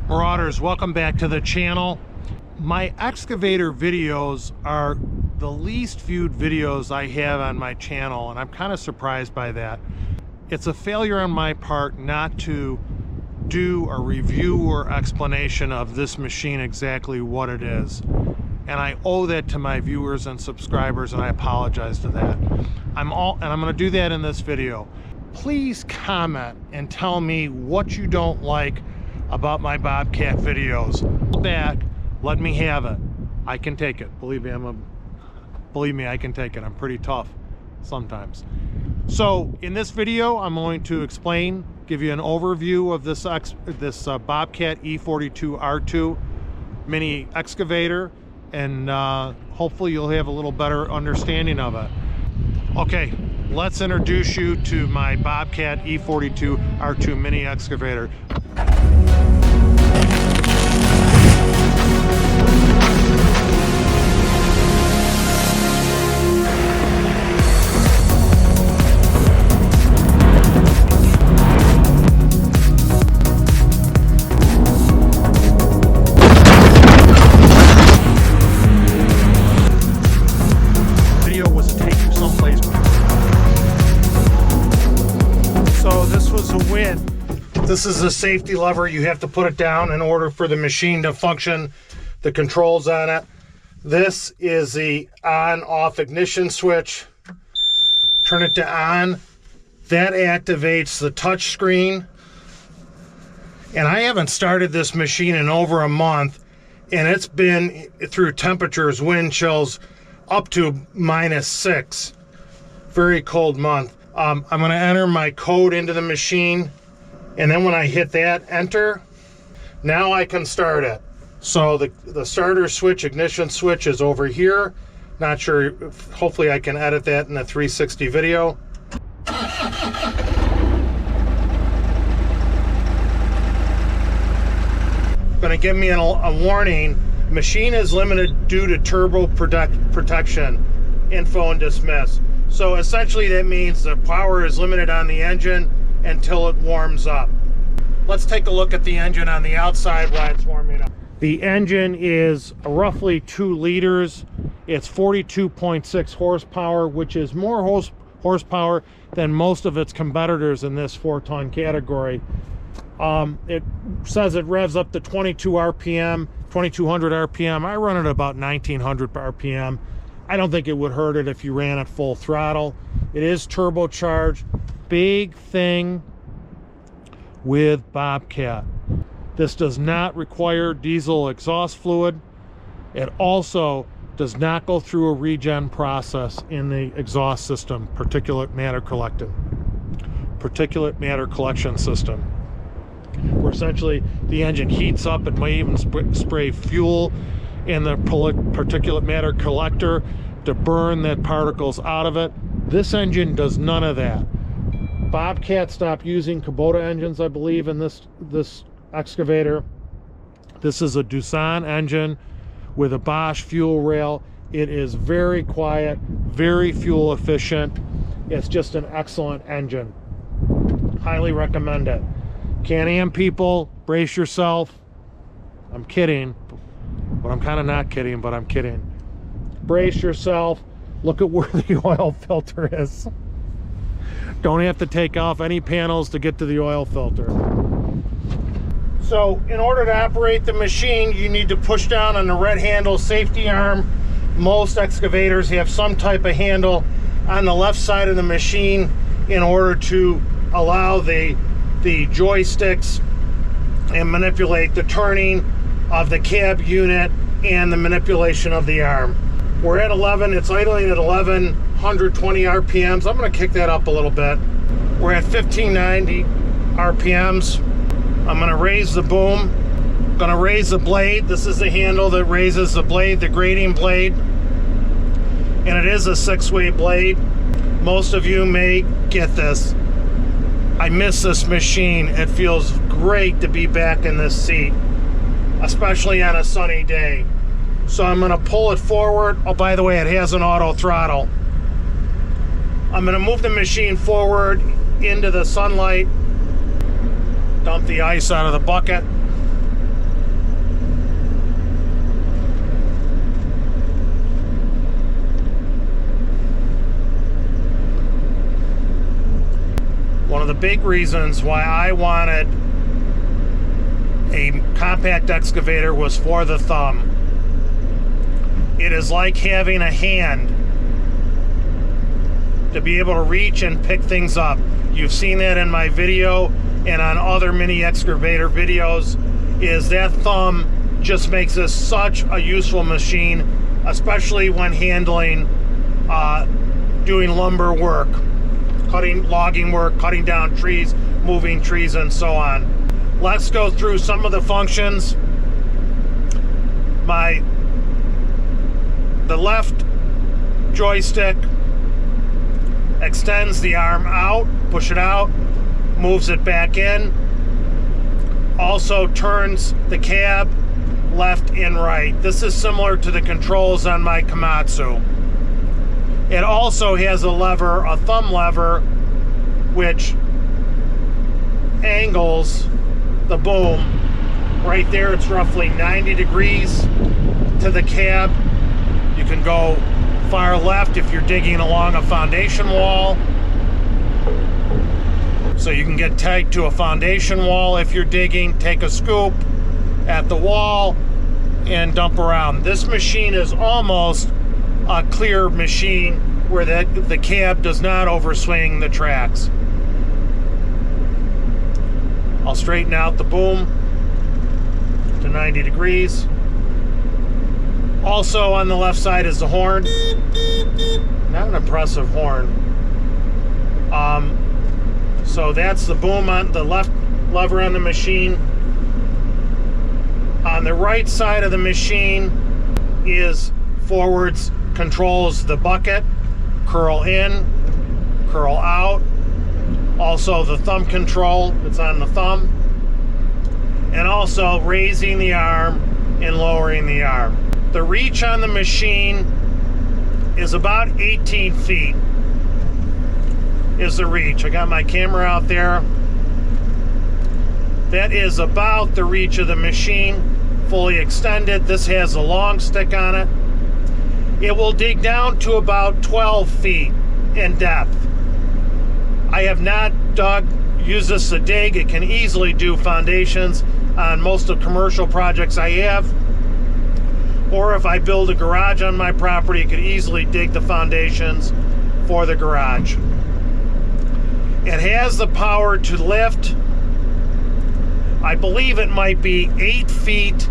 Marauders, welcome back to the channel. My excavator videos are the least viewed videos I have on my channel, and I'm kind of surprised by that. It's a failure on my part not to do a review or explanation of this machine, exactly what it is. And I owe that to my viewers and subscribers, and I apologize to that. I'm going to do that in this video. Please comment and tell me what you don't like about my Bobcat videos. Back, let me have it. I can take it. Believe me, I can take it. I'm pretty tough sometimes. So in this video, I'm going to explain, give you an overview of this Bobcat E42 R2 mini excavator, and hopefully you'll have a little better understanding of it. Okay, let's introduce you to my Bobcat E42 R2 mini excavator. This is a safety lever. You have to put it down in order for the machine to function, the controls on it. This is the on-off ignition switch. Turn it to on. That activates the touch screen. And I haven't started this machine in over a month, and it's been through temperatures, wind chills, up to -6. Very cold month. I'm going to enter my code into the machine. And then when I hit that enter, now I can start it. So the starter switch, ignition switch is over here. Not sure, hopefully I can edit that in a 360 video. Gonna give me a warning. Machine is limited due to turbo protection, info and dismiss. So essentially that means the power is limited on the engine until it warms up. Let's take a look at the engine on the outside while it's warming up. The engine is roughly 2 liters. It's 42.6 horsepower, which is more horsepower than most of its competitors in this 4-ton category. It says it revs up to 2200 RPM. I run it about 1900 RPM. I don't think it would hurt it if you ran it full throttle. It is turbocharged. Big thing with Bobcat, this does not require diesel exhaust fluid. It also does not go through a regen process in the exhaust system, particulate matter collection system, where essentially the engine heats up and may even spray fuel in the particulate matter collector to burn that particles out of it. This engine does none of that. Bobcat stopped using Kubota engines, I believe, in this excavator. This is a Doosan engine with a Bosch fuel rail. It is very quiet, very fuel efficient. It's just an excellent engine. Highly recommend it. Can-Am people, brace yourself. I'm kidding, but I'm kind of not kidding, but I'm kidding. Brace yourself. Look at where the oil filter is. Don't have to take off any panels to get to the oil filter. So in order to operate the machine, you need to push down on the red handle safety arm. Most excavators have some type of handle on the left side of the machine in order to allow the joysticks and manipulate the turning of the cab unit and the manipulation of the arm. We're at 11, it's idling at 1120 RPMs. I'm gonna kick that up a little bit. We're at 1590 RPMs. I'm gonna raise the boom. I'm gonna raise the blade. This is the handle that raises the blade, the grading blade. And it is a 6-way blade. Most of you may get this. I miss this machine. It feels great to be back in this seat, especially on a sunny day. So I'm going to pull it forward. Oh, by the way, it has an auto throttle. I'm going to move the machine forward into the sunlight. Dump the ice out of the bucket. the big reasons why I wanted a compact excavator was for the thumb. It is like having a hand to be able to reach and pick things up. You've seen that in my video and on other mini excavator videos, is that thumb just makes this such a useful machine, especially when handling, doing lumber work, logging work, cutting down trees, moving trees, and so on. Let's go through some of the functions. The left joystick extends the arm out, push it out, moves it back in. Also turns the cab left and right. This is similar to the controls on my Komatsu. It also has a lever, a thumb lever, which angles the boom. Right there, it's roughly 90 degrees to the cab. You can go far left if you're digging along a foundation wall. So you can get tight to a foundation wall if you're digging, take a scoop at the wall and dump around. This machine is almost a clear machine where the cab does not overswing the tracks. I'll straighten out the boom to 90 degrees. Also on the left side is the horn. Not an impressive horn. So that's the boom on the left lever on the machine. On the right side of the machine is forwards controls the bucket, curl in, curl out. Also the thumb control, it's on the thumb. And also raising the arm and lowering the arm. The reach on the machine is about 18 feet is the reach. I got my camera out there. That is about the reach of the machine, fully extended. This has a long stick on it. It will dig down to about 12 feet in depth. I have not used this to dig. It can easily do foundations on most of the commercial projects I have. Or if I build a garage on my property, it could easily dig the foundations for the garage. It has the power to lift, I believe it might be 8 feet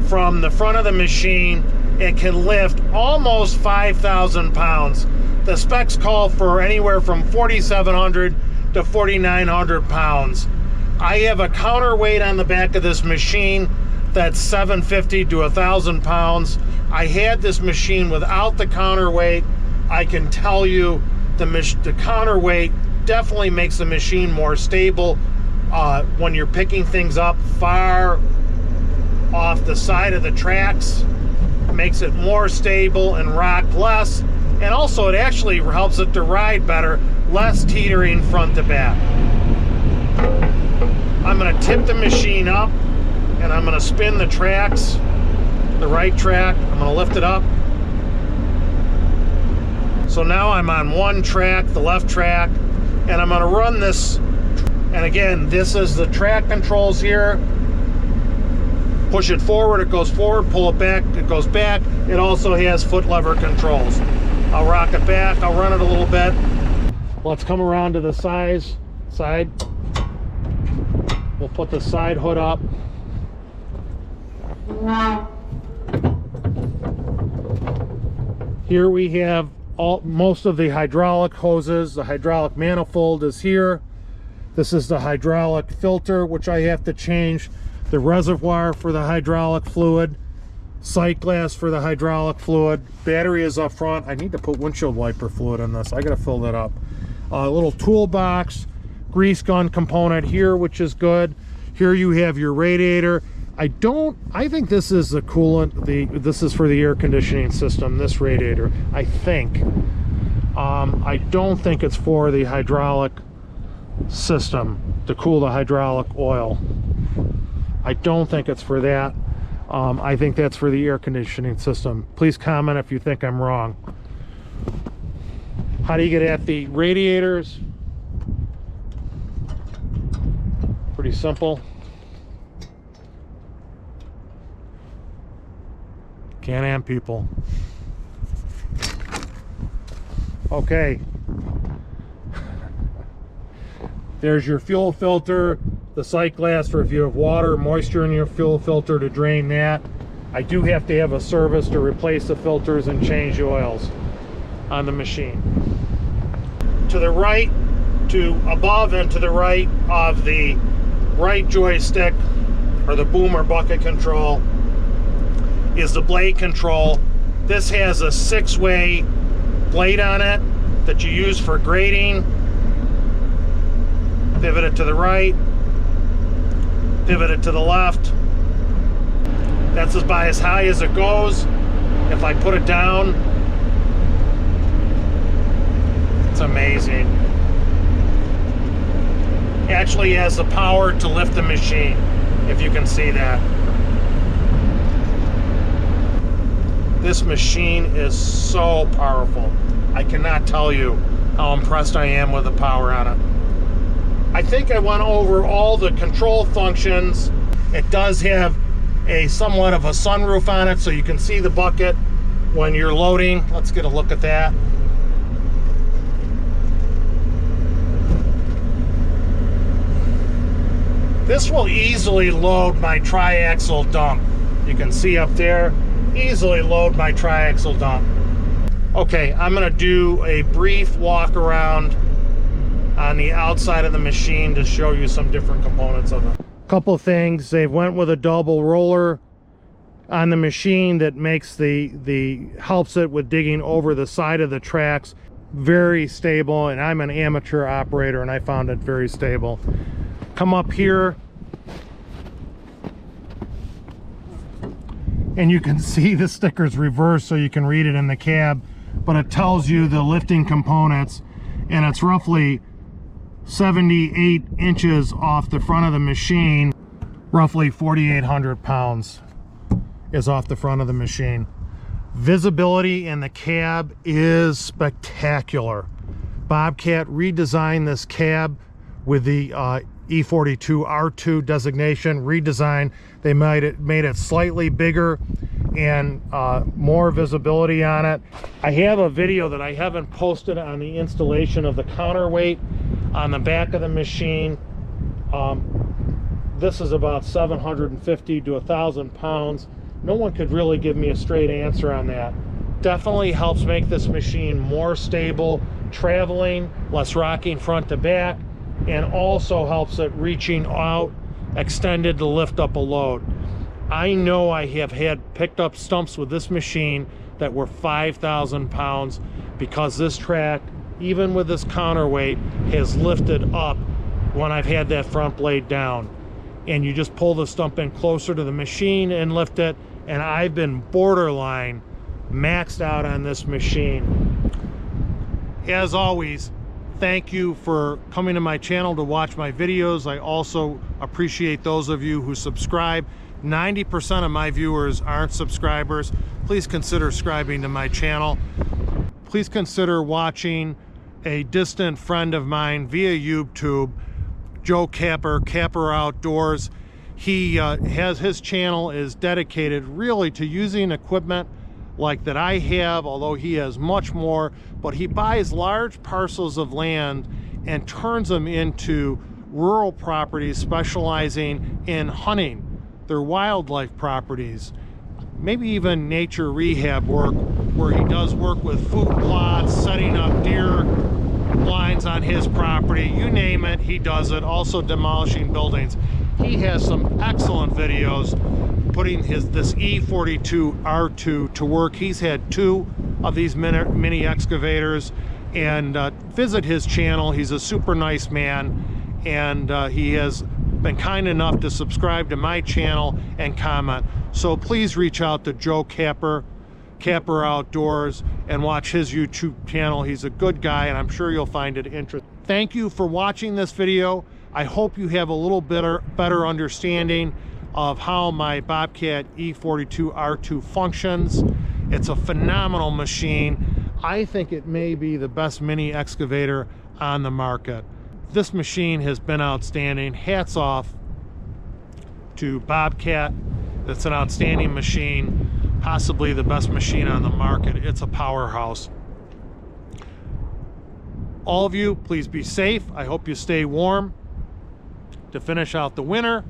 from the front of the machine. It can lift almost 5,000 pounds. The specs call for anywhere from 4,700 to 4,900 pounds. I have a counterweight on the back of this machine that's 750 to 1,000 pounds. I had this machine without the counterweight. I can tell you the counterweight definitely makes the machine more stable when you're picking things up far off the side of the tracks. It makes it more stable and rock less, and also it actually helps it to ride better, less teetering front to back. I'm going to tip the machine up and I'm going to spin the tracks, the right track. I'm going to lift it up. So now I'm on one track, the left track, and I'm going to run this. And again, this is the track controls here. Push it forward, it goes forward. Pull it back, it goes back. It also has foot lever controls. I'll rock it back, I'll run it a little bit. Let's come around to the side. We'll put the side hood up. Here we have most of the hydraulic hoses. The hydraulic manifold is here. This is the hydraulic filter, which I have to change. The reservoir for the hydraulic fluid. Sight glass for the hydraulic fluid. Battery is up front. I need to put windshield wiper fluid on this. I gotta fill that up. A little toolbox, grease gun component here, which is good. Here you have your radiator. I think this is the coolant. This is for the air conditioning system, this radiator, I think. I don't think it's for the hydraulic system to cool the hydraulic oil. I don't think it's for that. I think that's for the air conditioning system. Please comment if you think I'm wrong. How do you get at the radiators? Pretty simple. Can-Am people. Okay. There's your fuel filter, the sight glass for if you have water, moisture in your fuel filter to drain that. I do have to have a service to replace the filters and change the oils on the machine. To the right, to above and to the right of the right joystick, or the boom or bucket control, is the blade control. This has a 6-way blade on it that you use for grading. Pivot it to the right, pivot it to the left. That's about as high as it goes. If I put it down, it's amazing. Actually has the power to lift the machine, if you can see that. This machine is so powerful. I cannot tell you how impressed I am with the power on it. I think I went over all the control functions. It does have a somewhat of a sunroof on it, so you can see the bucket when you're loading. Let's get a look at that. This will easily load my tri-axle dump. You can see up there, easily load my tri-axle dump. Okay, I'm gonna do a brief walk around on the outside of the machine to show you some different components of it. Couple of things, they went with a double roller on the machine that makes helps it with digging over the side of the tracks. Very stable, and I'm an amateur operator and I found it very stable. Come up here and you can see the sticker's reversed so you can read it in the cab, but it tells you the lifting components, and it's roughly 78 inches off the front of the machine. Roughly 4,800 pounds is off the front of the machine. Visibility in the cab is spectacular. Bobcat redesigned this cab with the E42 R2 designation redesign. They made it slightly bigger and more visibility on it. I have a video that I haven't posted on the installation of the counterweight on the back of the machine. This is about 750 to 1,000 pounds. No one could really give me a straight answer on that. Definitely helps make this machine more stable traveling, less rocking front to back, and also helps it reaching out extended to lift up a load. I know I have had picked up stumps with this machine that were 5,000 pounds because this track, even with this counterweight, has lifted up when I've had that front blade down. And you just pull the stump in closer to the machine and lift it, and I've been borderline maxed out on this machine. As always, thank you for coming to my channel to watch my videos. I also appreciate those of you who subscribe. 90% of my viewers aren't subscribers. Please consider subscribing to my channel. Please consider watching a distant friend of mine via YouTube, Joe Capper, Capper Outdoors. He has his channel is dedicated really to using equipment like that I have, although he has much more, but he buys large parcels of land and turns them into rural properties specializing in hunting. They're wildlife properties, maybe even nature rehab work, where he does work with food plots, setting up deer blinds on his property, you name it, he does it. Also demolishing buildings. He has some excellent videos putting this E42 R2 to work. He's had 2 of these mini excavators, and visit his channel. He's a super nice man, and he has been kind enough to subscribe to my channel and comment. So please reach out to Joe Capper, Capper Outdoors, and watch his YouTube channel. He's a good guy, and I'm sure you'll find it interesting. Thank you for watching this video. I hope you have a little better understanding of how my Bobcat E42 R2 functions. It's a phenomenal machine. I think it may be the best mini excavator on the market. This machine has been outstanding. Hats off to Bobcat. It's an outstanding machine, possibly the best machine on the market. It's a powerhouse. All of you, please be safe. I hope you stay warm to finish out the winter,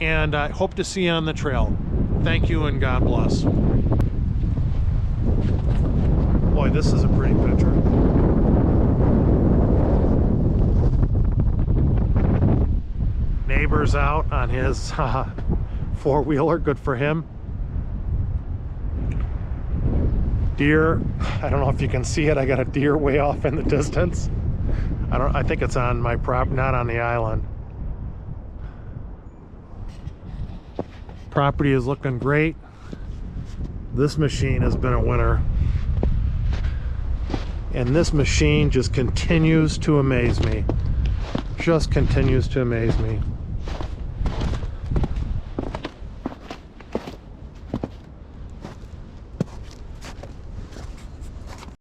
and I hope to see you on the trail. Thank you and God bless. Boy, this is a pretty picture. Neighbor's out on his four-wheeler, good for him. Deer, I don't know if you can see it, I got a deer way off in the distance. I think it's on my prop, not on the island. Property is looking great. This machine has been a winner. And this machine just continues to amaze me. Just continues to amaze me.